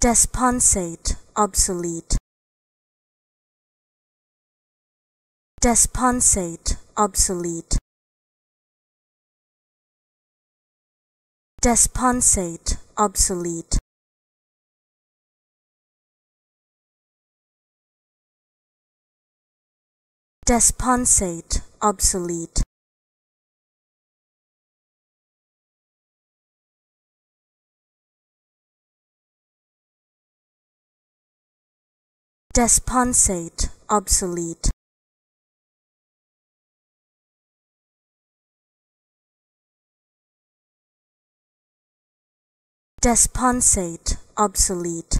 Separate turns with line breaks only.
Desponsate, obsolete. Desponsate, obsolete. Desponsate, obsolete. Desponsate, obsolete. Desponsate, obsolete. Desponsate, obsolete.